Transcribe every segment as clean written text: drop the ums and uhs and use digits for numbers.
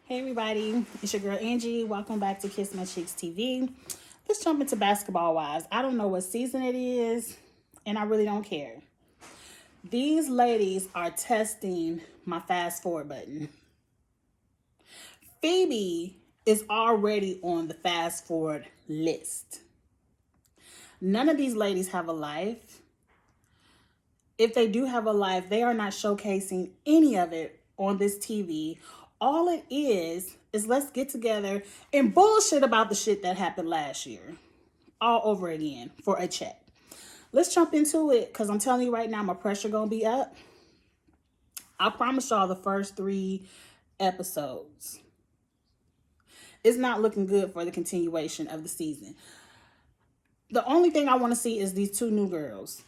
Hey everybody, it's your girl Angie. Welcome back to Kiss My Cheeks TV. Let's jump into Basketball Wives. I don't know what season it is, and I really don't care. These ladies are testing my fast forward button. Phoebe is already on the fast forward list. None of these ladies have a life. If they do have a life, they are not showcasing any of it on this TV. All it is let's get together and bullshit about the shit that happened last year all over again for a check. Let's jump into it because I'm telling you right now, my pressure gonna be up. I promise y'all the first 3 episodes. It's not looking good for the continuation of the season. The only thing I want to see is these 2 new girls.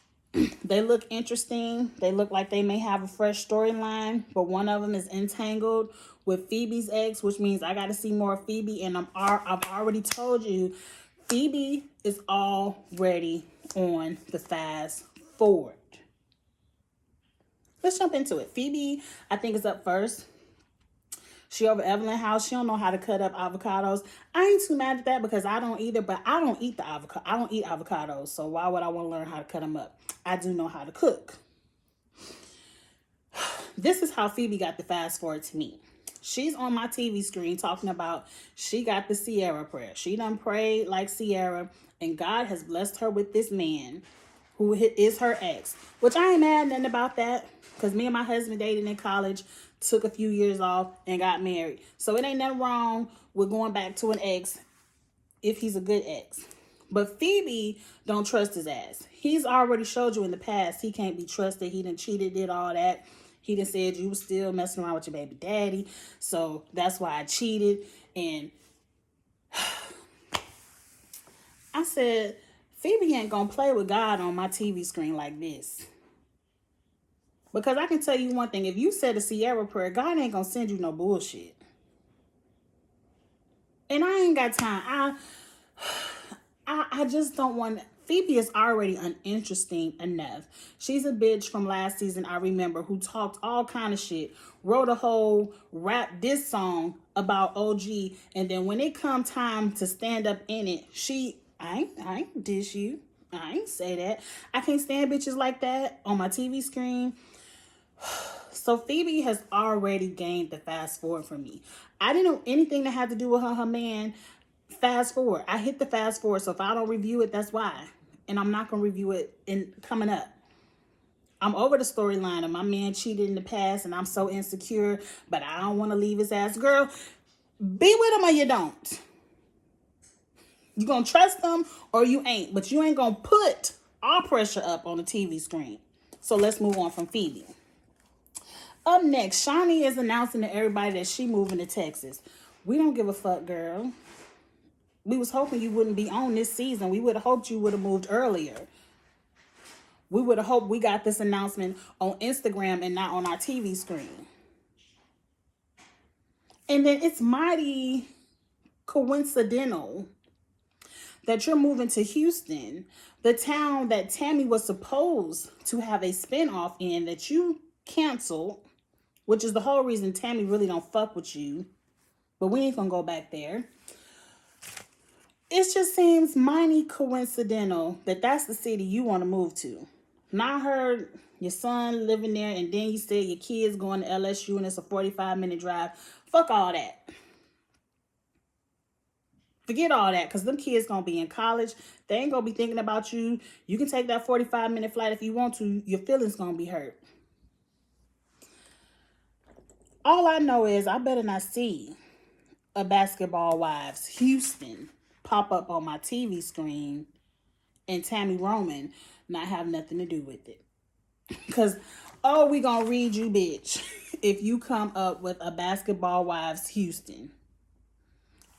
They look interesting. They look like they may have a fresh storyline, but one of them is entangled with Phoebe's ex, which means I got to see more of Phoebe. And I've already told you, Phoebe is already on the fast forward. Let's jump into it. Phoebe, I think, is up first. She over Evelyn house. She don't know how to cut up avocados. I ain't too mad at that because I don't either, but I don't eat the avocado. I don't eat avocados, so why would I want to learn how to cut them up? I do know how to cook. This is how Phoebe got the fast forward to me. She's on my TV screen talking about she got the Sierra prayer. She done prayed like Sierra, and God has blessed her with this man who is her ex, which I ain't mad nothing about that because me and my husband dated in college, took a few years off, and got married. So it ain't nothing wrong with going back to an ex if he's a good ex. But Phoebe don't trust his ass. He's already showed you in the past he can't be trusted. He done cheated, did all that. He done said you was still messing around with your baby daddy. So that's why I cheated. And I said, Phoebe ain't gonna play with God on my TV screen like this. Because I can tell you one thing. If you said a Sierra prayer, God ain't gonna send you no bullshit. And I ain't got time. I just don't want... Phoebe is already uninteresting enough. She's a bitch from last season, I remember, who talked all kind of shit, wrote a whole rap diss song about OG, and then when it come time to stand up in it, I ain't diss you. I ain't say that. I can't stand bitches like that on my TV screen. So Phoebe has already gained the fast forward for me. I didn't know anything that had to do with her man. Fast forward. I hit the fast forward. So if I don't review it, that's why. And I'm not going to review it in coming up. I'm over the storyline of my man cheated in the past and I'm so insecure, but I don't want to leave his ass. Girl, be with him or you don't. You going to trust him or you ain't. But you ain't going to put all pressure up on the TV screen. So let's move on from Phoebe. Up next, Shaunie is announcing to everybody that she moving to Texas. We don't give a fuck, girl. We was hoping you wouldn't be on this season. We would have hoped you would have moved earlier. We would have hoped we got this announcement on Instagram and not on our TV screen. And then it's mighty coincidental that you're moving to Houston, the town that Tammy was supposed to have a spinoff in that you canceled, which is the whole reason Tammy really don't fuck with you. But we ain't gonna go back there. It just seems mighty coincidental that that's the city you want to move to. Now I heard your son living there, and then you said your kids going to LSU and it's a 45-minute drive. Fuck all that. Forget all that, because them kids going to be in college. They ain't going to be thinking about you. You can take that 45-minute flight if you want to. Your feelings going to be hurt. All I know is I better not see a Basketball Wives Houston pop up on my TV screen and Tammy Roman not have nothing to do with it. Because, we gonna read you, bitch, if you come up with a Basketball Wives Houston.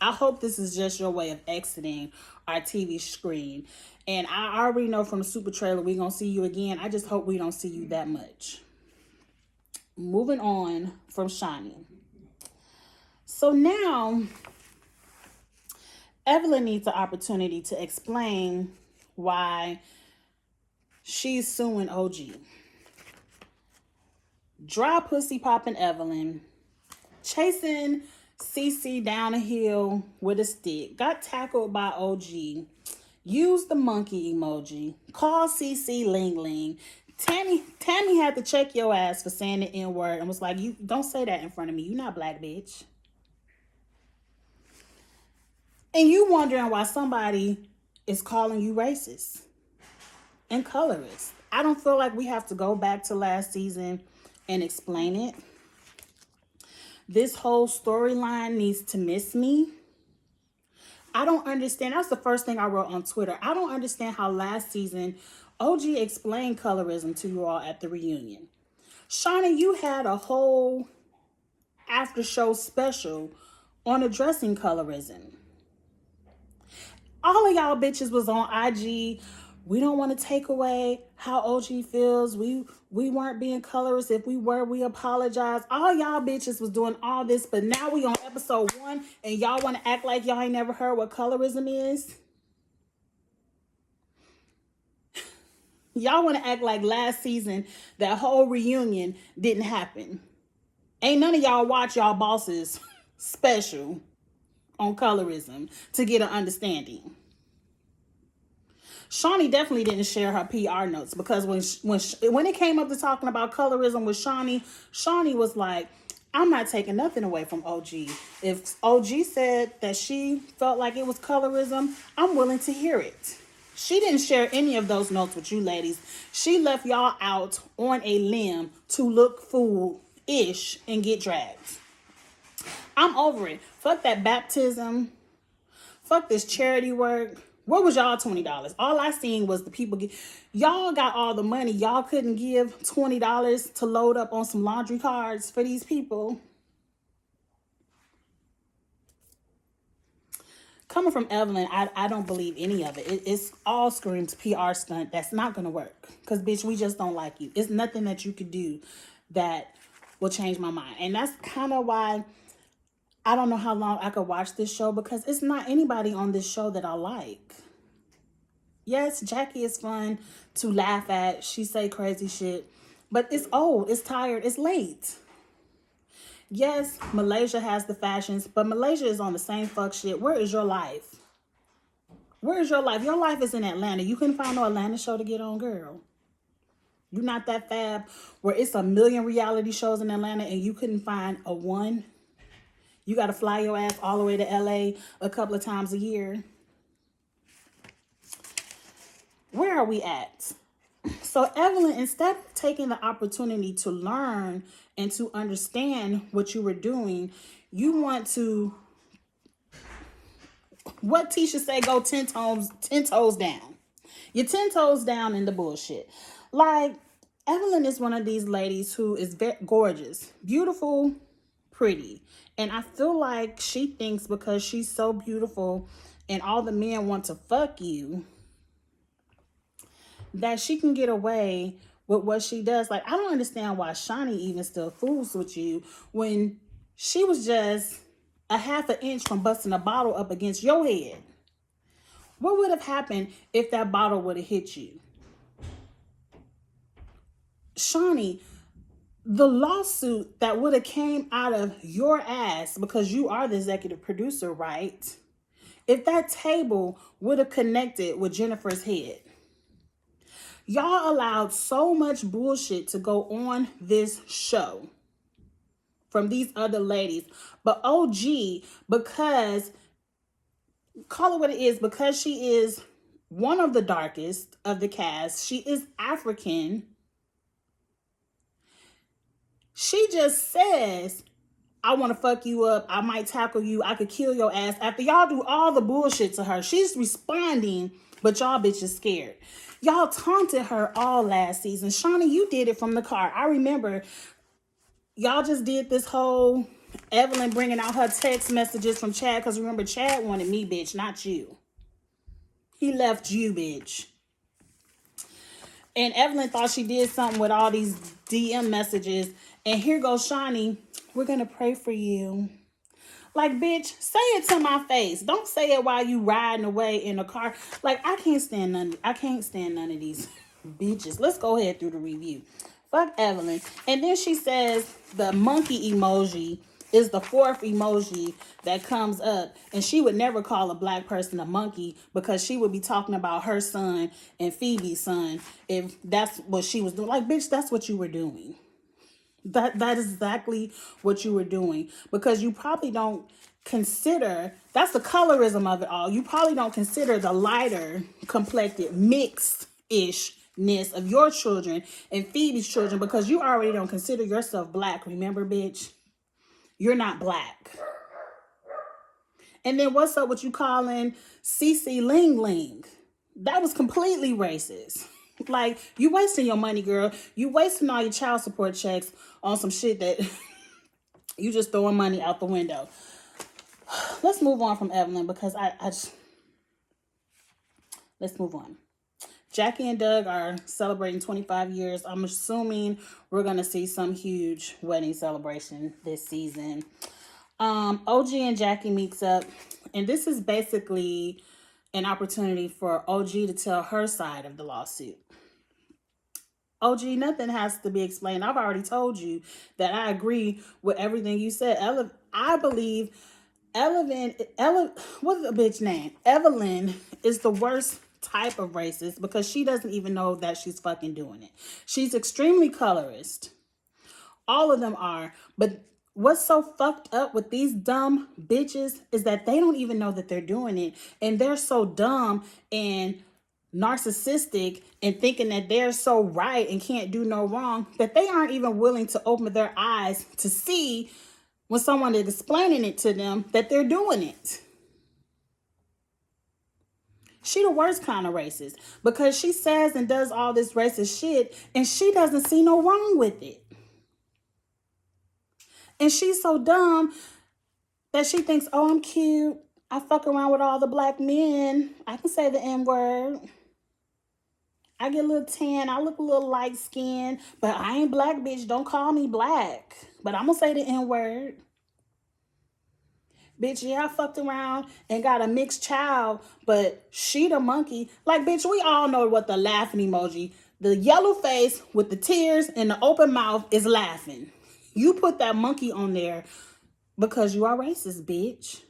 I hope this is just your way of exiting our TV screen. And I already know from the super trailer we gonna see you again. I just hope we don't see you that much. Moving on from Shaunie. So now, Evelyn needs an opportunity to explain why she's suing OG. Dry pussy popping Evelyn, chasing CC down a hill with a stick. Got tackled by OG. Used the monkey emoji. Called CC Ling Ling. Tammy had to check your ass for saying the N-word and was like, you don't say that in front of me. You not black, bitch. And you wondering why somebody is calling you racist and colorist. I don't feel like we have to go back to last season and explain it. This whole storyline needs to miss me. I don't understand. That's the first thing I wrote on Twitter. I don't understand how last season OG explained colorism to you all at the reunion. Shawnee, you had a whole after show special on addressing colorism. All of y'all bitches was on IG. We don't want to take away how OG feels. We weren't being colorist. If we were, we apologize. All y'all bitches was doing all this, but now we on episode 1 and y'all want to act like y'all ain't never heard what colorism is? Y'all want to act like last season that whole reunion didn't happen. Ain't none of y'all watch y'all bosses special on colorism to get an understanding. Shawnee definitely didn't share her PR notes because when it came up to talking about colorism with Shawnee was like, I'm not taking nothing away from OG. If OG said that she felt like it was colorism, I'm willing to hear it. She didn't share any of those notes with you ladies. She left y'all out on a limb to look fool-ish and get dragged. I'm over it. Fuck that baptism. Fuck this charity work. Where was y'all $20? All I seen was the people y'all got all the money. Y'all couldn't give $20 to load up on some laundry cards for these people. Coming from Evelyn, I don't believe any of it. It's all screams PR stunt. That's not going to work. Because, bitch, we just don't like you. It's nothing that you could do that will change my mind. And that's kind of why I don't know how long I could watch this show. Because it's not anybody on this show that I like. Yes, Jackie is fun to laugh at. She say crazy shit. But it's old. It's tired. It's late. Yes, Malaysia has the fashions, but Malaysia is on the same fuck shit. Where is your life? Where is your life? Your life is in Atlanta. You couldn't find no Atlanta show to get on, girl. You're not that fab where it's a million reality shows in Atlanta and you couldn't find a one. You got to fly your ass all the way to LA a couple of times a year. Where are we at? So Evelyn, instead of taking the opportunity to learn and to understand what you were doing, you want to, what Tisha say, go 10 toes down. You're 10 toes down in the bullshit. Like, Evelyn is one of these ladies who is very gorgeous, beautiful, pretty. And I feel like she thinks because she's so beautiful and all the men want to fuck you, that she can get away with what she does. Like, I don't understand why Shawnee even still fools with you when she was just a half an inch from busting a bottle up against your head. What would have happened if that bottle would have hit you? Shawnee, the lawsuit that would have came out of your ass, because you are the executive producer, right? If that table would have connected with Jennifer's head. Y'all allowed so much bullshit to go on this show from these other ladies. But OG, because, call it what it is, because she is one of the darkest of the cast, she is African. She just says, I want to fuck you up. I might tackle you. I could kill your ass. After y'all do all the bullshit to her, she's responding, but y'all bitches scared. Y'all taunted her all last season. Shawnee, you did it from the car. I remember y'all just did this whole Evelyn bringing out her text messages from Chad. Because remember, Chad wanted me, bitch, not you. He left you, bitch. And Evelyn thought she did something with all these DM messages. And here goes Shawnee. We're going to pray for you. Like, bitch, say it to my face. Don't say it while you riding away in a car. Like, I can't stand none of these bitches. Let's go ahead through the review. Fuck Evelyn. And then she says the monkey emoji is the fourth emoji that comes up. And she would never call a black person a monkey because she would be talking about her son and Phoebe's son if that's what she was doing. Like, bitch, that's what you were doing. That is exactly what you were doing, because you probably don't consider, that's the colorism of it all. You probably don't consider the lighter complected mixed ishness of your children and Phoebe's children, because you already don't consider yourself black. Remember, bitch, you're not black. And then what's up with you calling Cece Ling Ling? That was completely racist. Like, you wasting your money, girl. You wasting all your child support checks on some shit that you just throwing money out the window. Let's move on from Evelyn, because I just, let's move on. Jackie and Doug are celebrating 25 years. I'm assuming we're going to see some huge wedding celebration this season. OG and Jackie meets up, and this is basically an opportunity for OG to tell her side of the lawsuit. OG, nothing has to be explained. I've already told you that I agree with everything you said. I believe what's the bitch name? Evelyn is the worst type of racist because she doesn't even know that she's fucking doing it. She's extremely colorist. All of them are. But what's so fucked up with these dumb bitches is that they don't even know that they're doing it. And they're so dumb and narcissistic and thinking that they're so right and can't do no wrong that they aren't even willing to open their eyes to see when someone is explaining it to them that they're doing it. She the worst kind of racist because she says and does all this racist shit and she doesn't see no wrong with it. And she's so dumb that she thinks, oh, I'm cute. I fuck around with all the black men. I can say the N-word. I get a little tan. I look a little light skinned. But I ain't black, bitch. Don't call me black. But I'm going to say the N-word. Bitch, yeah, I fucked around and got a mixed child. But she the monkey. Like, bitch, we all know what the laughing emoji. The yellow face with the tears and the open mouth is laughing. You put that monkey on there because you are racist, bitch.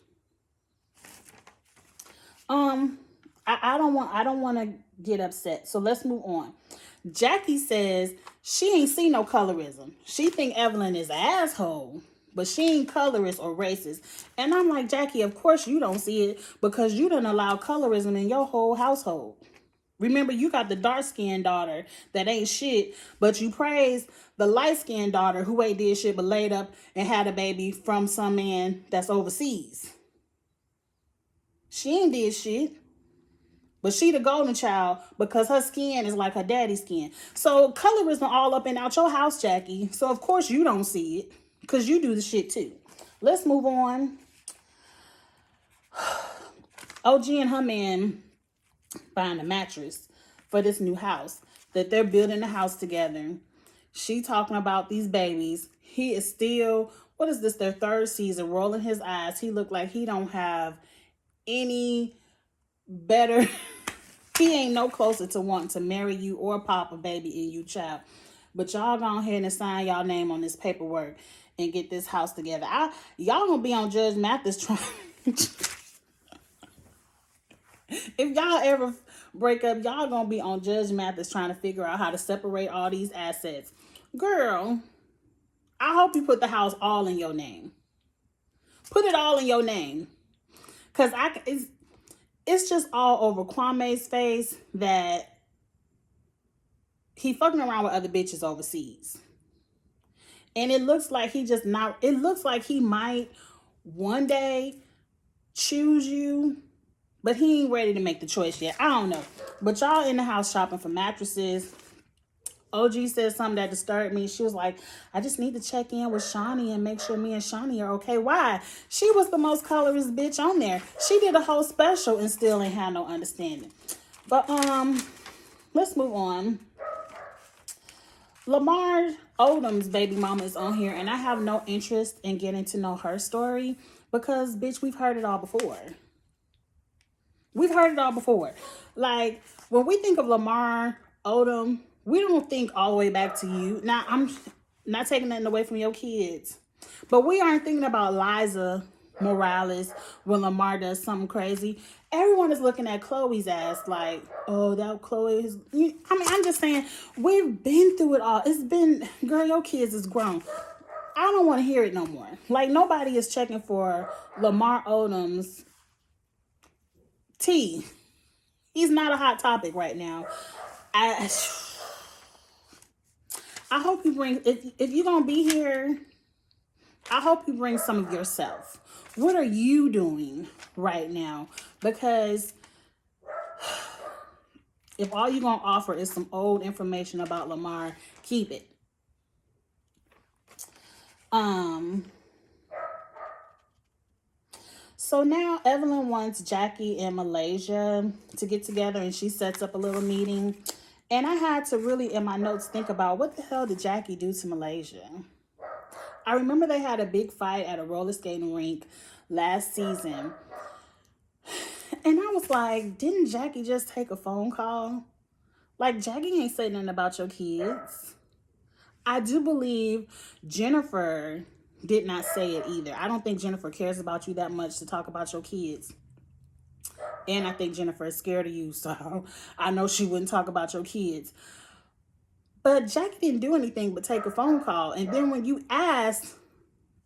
I don't want to get upset. So let's move on. Jackie says she ain't see no colorism. She think Evelyn is an asshole, but she ain't colorist or racist. And I'm like, Jackie, of course you don't see it because you done allow colorism in your whole household. Remember, you got the dark-skinned daughter that ain't shit, but you praise the light-skinned daughter who ain't did shit but laid up and had a baby from some man that's overseas. She ain't did shit. But she the golden child because her skin is like her daddy's skin. So colorism all up and out your house, Jackie. So of course you don't see it because you do the shit too. Let's move on. OG and her man buying a mattress for this new house that they're building the house together. She talking about these babies. He is still, what is this, their third season, rolling his eyes. He look like he don't have any better... He ain't no closer to wanting to marry you or pop a baby in you, child. But y'all go ahead and sign y'all name on this paperwork and get this house together. Y'all gonna be on Judge Mathis trying. If y'all ever break up, y'all gonna be on Judge Mathis trying to figure out how to separate all these assets. Girl, I hope you put the house all in your name. Put it all in your name. Because it's just all over Kwame's face that he fucking around with other bitches overseas. And it looks like it looks like he might one day choose you, but he ain't ready to make the choice yet. I don't know. But y'all in the house shopping for mattresses. OG said something that disturbed me. She was like, I just need to check in with Shani and make sure me and Shani are okay. Why? She was the most colorist bitch on there. She did a whole special and still ain't had no understanding. But let's move on. Lamar Odom's baby mama is on here, and I have no interest in getting to know her story because, bitch, we've heard it all before. We've heard it all before. Like, when we think of Lamar Odom, we don't think all the way back to you. Now, I'm not taking nothing away from your kids. But we aren't thinking about Liza Morales when Lamar does something crazy. Everyone is looking at Chloe's ass like, oh, that Chloe is. I mean, I'm just saying, we've been through it all. It's been, girl, your kids is grown. I don't want to hear it no more. Like, nobody is checking for Lamar Odom's tea. He's not a hot topic right now. I hope you bring, if you're going to be here, I hope you bring some of yourself. What are you doing right now? Because if all you're going to offer is some old information about Lamar, keep it. So now Evelyn wants Jackie and Malaysia to get together, and she sets up a little meeting. And I had to really, in my notes, think about what the hell did Jackie do to Malaysia? I remember they had a big fight at a roller skating rink last season. And I was like, didn't Jackie just take a phone call? Like, Jackie ain't saying nothing about your kids. I do believe Jennifer did not say it either. I don't think Jennifer cares about you that much to talk about your kids. And I think Jennifer is scared of you, so I know she wouldn't talk about your kids. But Jackie didn't do anything but take a phone call. And then when you asked,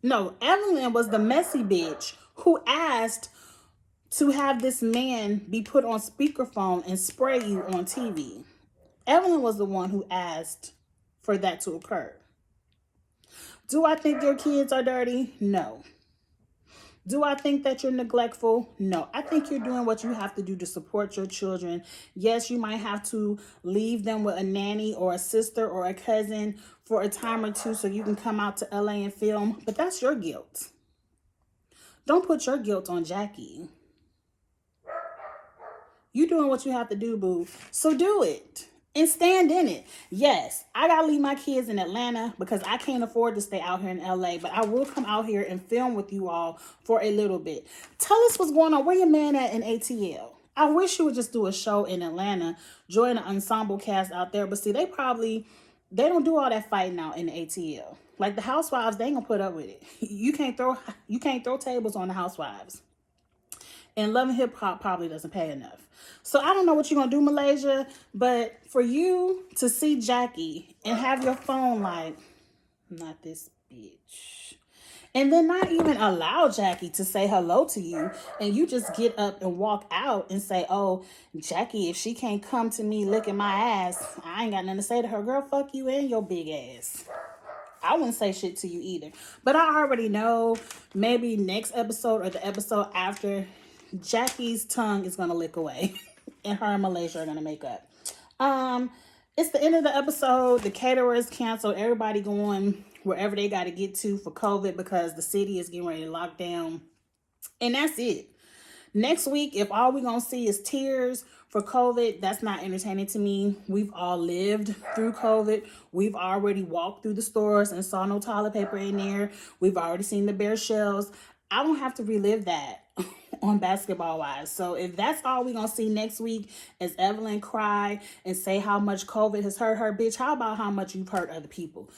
no, Evelyn was the messy bitch who asked to have this man be put on speakerphone and spray you on TV. Evelyn was the one who asked for that to occur. Do I think your kids are dirty? No. Do I think that you're neglectful? No. I think you're doing what you have to do to support your children. Yes, you might have to leave them with a nanny or a sister or a cousin for a time or two so you can come out to LA and film, but that's your guilt. Don't put your guilt on Jackie. You're doing what you have to do, boo. So do it. And stand in it. Yes, I gotta leave my kids in Atlanta because I can't afford to stay out here in LA, but I will come out here and film with you all for a little bit. Tell us what's going on. Where your man at in ATL? I wish you would just do a show in Atlanta, join an ensemble cast out there, but see, they don't do all that fighting out in the ATL. Like the Housewives, they ain't gonna put up with it. You can't throw tables on the Housewives. And Love and Hip Hop probably doesn't pay enough. So I don't know what you're going to do, Malaysia. But for you to see Jackie and have your phone like, not this bitch. And then not even allow Jackie to say hello to you. And you just get up and walk out and say, oh, Jackie, if she can't come to me licking my ass, I ain't got nothing to say to her. Girl, fuck you and your big ass. I wouldn't say shit to you either. But I already know maybe next episode or the episode after, Jackie's tongue is going to lick away and her and Malaysia are going to make up. It's the end of the episode. The caterers canceled. Everybody going wherever they got to get to for COVID because the city is getting ready to lock down. And that's it. Next week, if all we're going to see is tears for COVID, that's not entertaining to me. We've all lived through COVID. We've already walked through the stores and saw no toilet paper in there. We've already seen the bare shelves. I don't have to relive that on Basketball Wives. So if that's all we're going to see next week is Evelyn cry and say how much COVID has hurt her, bitch, how about how much you've hurt other people?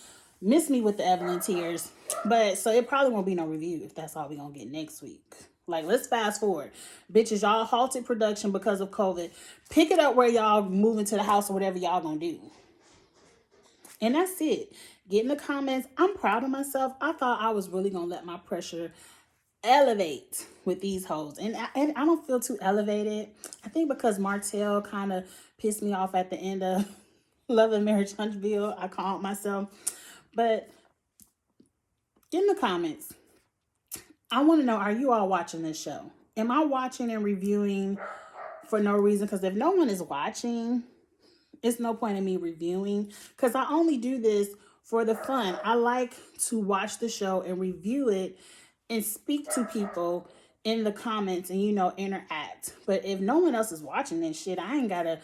Miss me with the Evelyn tears. But so it probably won't be no review if that's all we're going to get next week. Like, let's fast forward. Bitches, y'all halted production because of COVID. Pick it up where y'all moving to the house or whatever y'all going to do. And that's it. Get in the comments. I'm proud of myself. I thought I was really going to let my pressure elevate with these hoes. And I don't feel too elevated. I think because Martell kind of pissed me off at the end of Love and Marriage Huntsville. I called myself. But get in the comments. I want to know, are you all watching this show? Am I watching and reviewing for no reason? Because if no one is watching, it's no point in me reviewing. Because I only do this for the fun. I like to watch the show and review it and speak to people in the comments and, interact. But if no one else is watching this shit, I ain't got to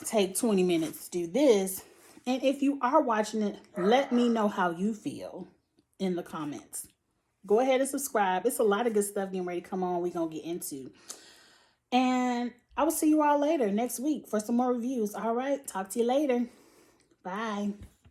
take 20 minutes to do this. And if you are watching it, let me know how you feel in the comments. Go ahead and subscribe. It's a lot of good stuff getting ready to come on. We're going to get into. And I will see you all later next week for some more reviews. All right. Talk to you later. Bye.